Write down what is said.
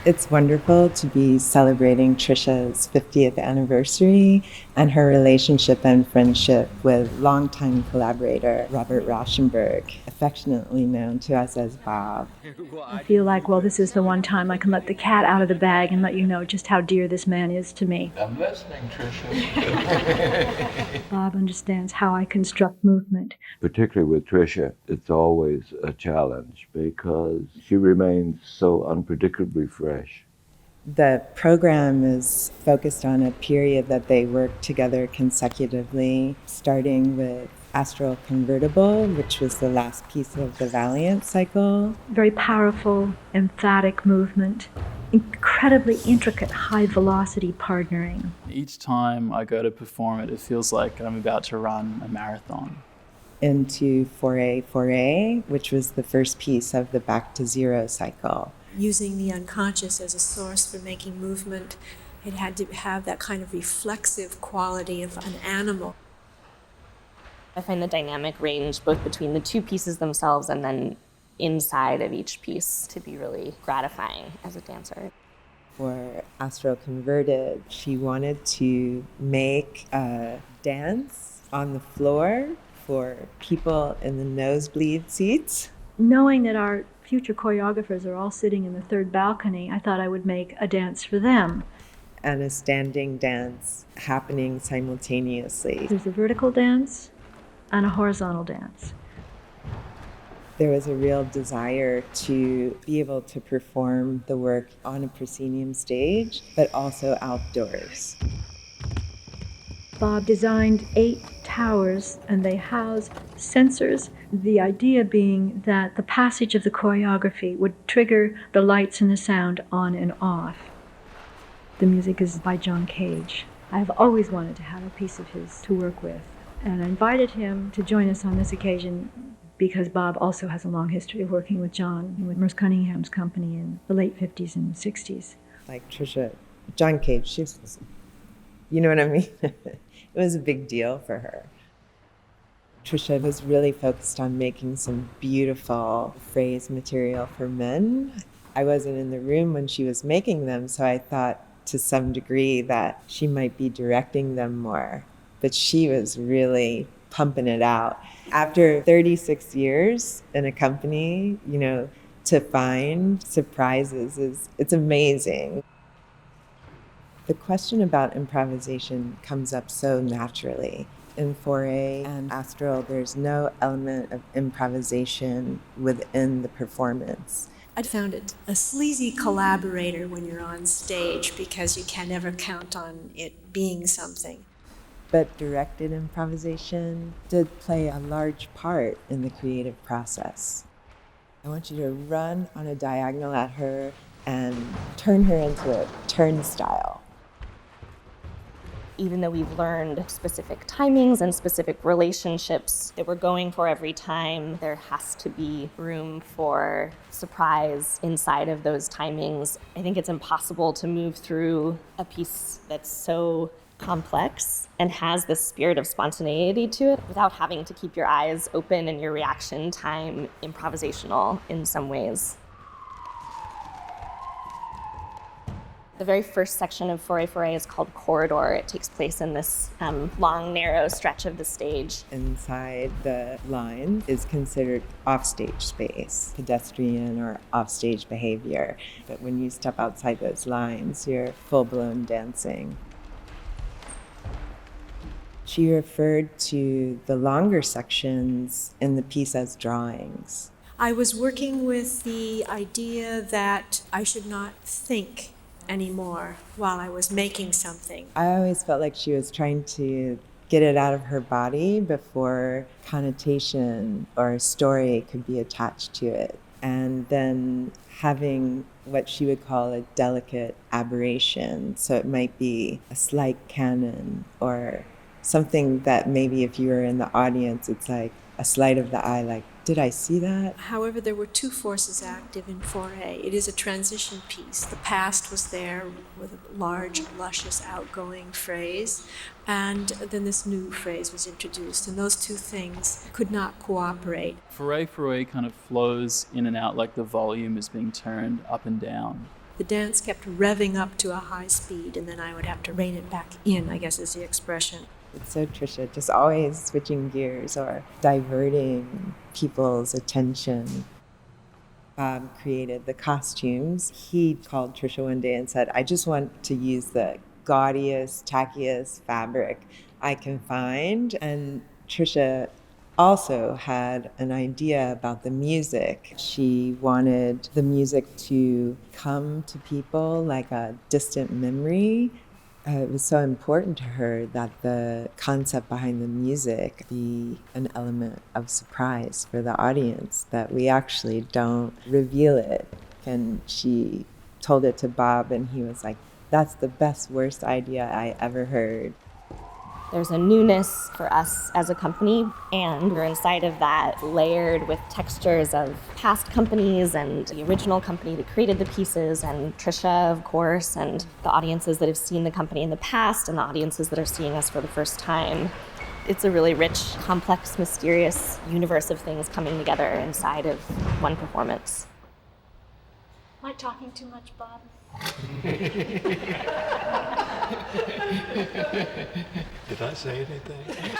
It's wonderful to be celebrating Trisha's 50th anniversary and her relationship and friendship with longtime collaborator Robert Rauschenberg, affectionately known to us as Bob. I feel like, well, this is the one time I can let the cat out of the bag and let you know just how dear this man is to me. I'm listening, Trisha. Bob understands how I construct movement. Particularly with Trisha, it's always a challenge because she remains so unpredictably fresh. The program is focused on a period that they worked together consecutively, starting with Astral Convertible, which was the last piece of the Valiant cycle. Very powerful, emphatic movement, incredibly intricate high-velocity partnering. Each time I go to perform it, it feels like I'm about to run a marathon. Into Foray Forêt, which was the first piece of the Back to Zero cycle. Using the unconscious as a source for making movement, it had to have that kind of reflexive quality of an animal. I find the dynamic range both between the two pieces themselves and then inside of each piece to be really gratifying as a dancer. For Astral Converted, she wanted to make a dance on the floor for people in the nosebleed seats. Knowing that our future choreographers are all sitting in the third balcony, I thought I would make a dance for them. And a standing dance happening simultaneously. There's a vertical dance and a horizontal dance. There was a real desire to be able to perform the work on a proscenium stage, but also outdoors. Bob designed 8 towers, and they house sensors. The idea being that the passage of the choreography would trigger the lights and the sound on and off. The music is by John Cage. I've always wanted to have a piece of his to work with, and I invited him to join us on this occasion because Bob also has a long history of working with John and with Merce Cunningham's company in the late 50s and 60s. Like Trisha, John Cage, she's, you know what I mean? It was a big deal for her. Trisha was really focused on making some beautiful phrase material for men. I wasn't in the room when she was making them, so I thought to some degree that she might be directing them more. But she was really pumping it out. After 36 years in a company, to find surprises it's amazing. The question about improvisation comes up so naturally. In Foray and Astral, there's no element of improvisation within the performance. I found it a sleazy collaborator when you're on stage because you can never count on it being something. But directed improvisation did play a large part in the creative process. I want you to run on a diagonal at her and turn her into a turnstile. Even though we've learned specific timings and specific relationships that we're going for every time, there has to be room for surprise inside of those timings. I think it's impossible to move through a piece that's so complex and has this spirit of spontaneity to it without having to keep your eyes open and your reaction time improvisational in some ways. The very first section of Foray Forêt is called Corridor. It takes place in this long, narrow stretch of the stage. Inside the line is considered offstage space, pedestrian or offstage behavior. But when you step outside those lines, you're full-blown dancing. She referred to the longer sections in the piece as drawings. I was working with the idea that I should not think anymore while I was making something. I always felt like she was trying to get it out of her body before connotation or a story could be attached to it. And then having what she would call a delicate aberration. So it might be a slight canon or something that maybe if you were in the audience, it's like a sleight of the eye, like, did I see that? However, there were two forces active in Foray. It is a transition piece. The past was there with a large, luscious, outgoing phrase, and then this new phrase was introduced, and those two things could not cooperate. Foray Forêt kind of flows in and out like the volume is being turned up and down. The dance kept revving up to a high speed, and then I would have to rein it back in, I guess is the expression. It's so Trisha, just always switching gears or diverting people's attention. Bob created the costumes. He called Trisha one day and said, I just want to use the gaudiest, tackiest fabric I can find. And Trisha also had an idea about the music. She wanted the music to come to people like a distant memory. It was so important to her that the concept behind the music be an element of surprise for the audience, that we actually don't reveal it. And she told it to Bob, and he was like, that's the best, worst idea I ever heard. There's a newness for us as a company, and we're inside of that layered with textures of past companies and the original company that created the pieces, and Trisha, of course, and the audiences that have seen the company in the past and the audiences that are seeing us for the first time. It's a really rich, complex, mysterious universe of things coming together inside of one performance. Am I talking too much, Bob? Did I say anything?